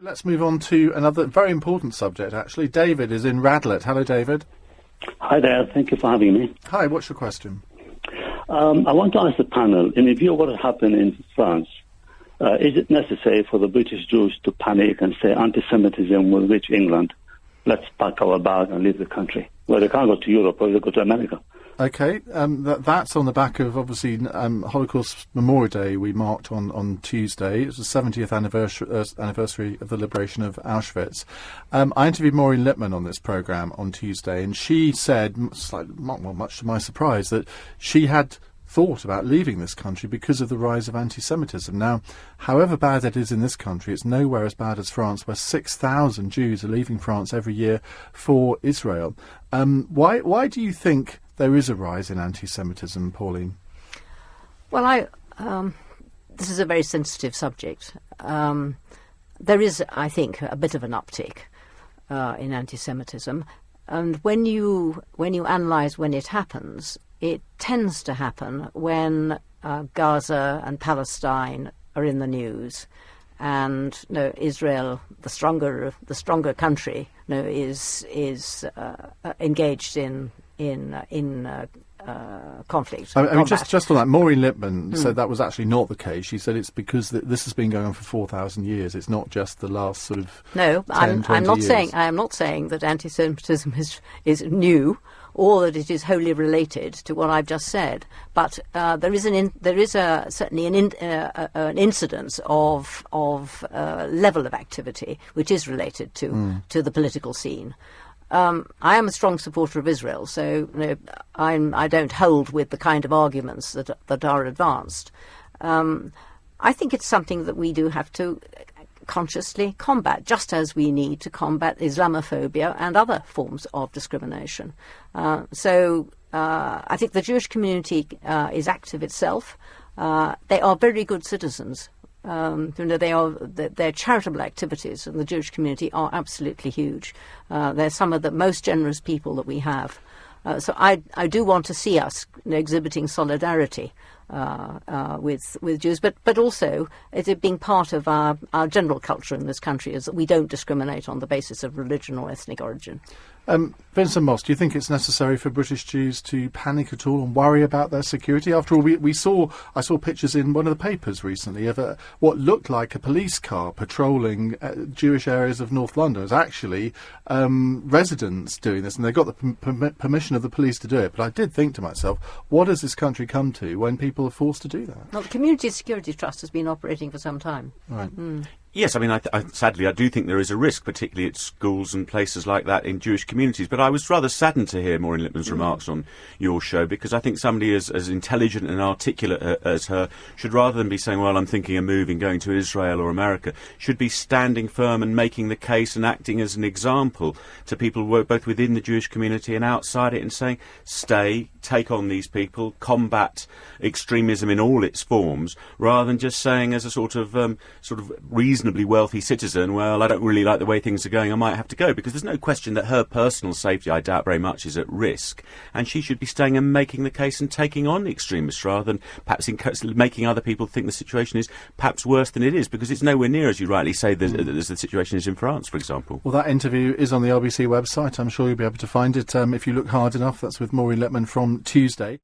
Let's move on to another very important subject, actually. David is in Radlett. Hello, David. Hi there. Thank you for having me. Hi, what's your question? I want to ask the panel, in view of what happened in France, is it necessary for the British Jews to panic and say anti-Semitism will reach England? Let's pack our bag and leave the country. Well, they can't go to Europe or they go to America. Okay, that's on the back of, obviously, Holocaust Memorial Day we marked on Tuesday. It was the 70th anniversary of the liberation of Auschwitz. I interviewed Maureen Lipman on this programme on Tuesday, and she said, much to my surprise, that she had thought about leaving this country because of the rise of anti-Semitism. Now, however bad it is in this country, it's nowhere as bad as France, where 6,000 Jews are leaving France every year for Israel. Why do you think there is a rise in anti-Semitism, Pauline? Well, this is a very sensitive subject. There is, I think, a bit of an uptick in anti-Semitism, and when you analyse when it happens, it tends to happen when Gaza and Palestine are in the news, and Israel, the stronger country, is engaged in conflict. I mean, just on that, Maureen Lipman said that was actually not the case. She said it's because this has been going on for 4,000 years. It's not just the last sort of 10, I'm not 20 saying years. I am not saying that anti-Semitism is new, or that it is wholly related to what I've just said. But there is certainly an incidence of level of activity which is related to the political scene. I am a strong supporter of Israel, so I don't hold with the kind of arguments that are advanced. I think it's something that we do have to consciously combat, just as we need to combat Islamophobia and other forms of discrimination. So I think the Jewish community is active itself. They are very good citizens. Their charitable activities in the Jewish community are absolutely huge. They're some of the most generous people that we have. So I do want to see us exhibiting solidarity with Jews, but also it being part of our general culture in this country is that we don't discriminate on the basis of religion or ethnic origin. Vincent Moss, do you think it's necessary for British Jews to panic at all and worry about their security? After all, I saw pictures in one of the papers recently of what looked like a police car patrolling Jewish areas of North London. It was actually residents doing this, and they got the permission of the police to do it. But I did think to myself, what has this country come to when people are forced to do that? Well, the Community Security Trust has been operating for some time. Right. Yes, I mean, sadly, I do think there is a risk, particularly at schools and places like that in Jewish communities. But I was rather saddened to hear Maureen Lipman's remarks on your show, because I think somebody as intelligent and articulate as her should, rather than be saying, well, I'm thinking of moving, going to Israel or America, should be standing firm and making the case and acting as an example to people who work both within the Jewish community and outside it, and saying, stay, take on these people, combat extremism in all its forms, rather than just saying as a sort of reasonably wealthy citizen, well, I don't really like the way things are going, I might have to go, because there's no question that her personal safety, I doubt very much, is at risk, and she should be staying and making the case and taking on the extremists, rather than perhaps making other people think the situation is perhaps worse than it is, because it's nowhere near, as you rightly say, as the situation is in France, for example. Well, that interview is on the LBC website. I'm sure you'll be able to find it if you look hard enough. That's with Maureen Lipman from Tuesday.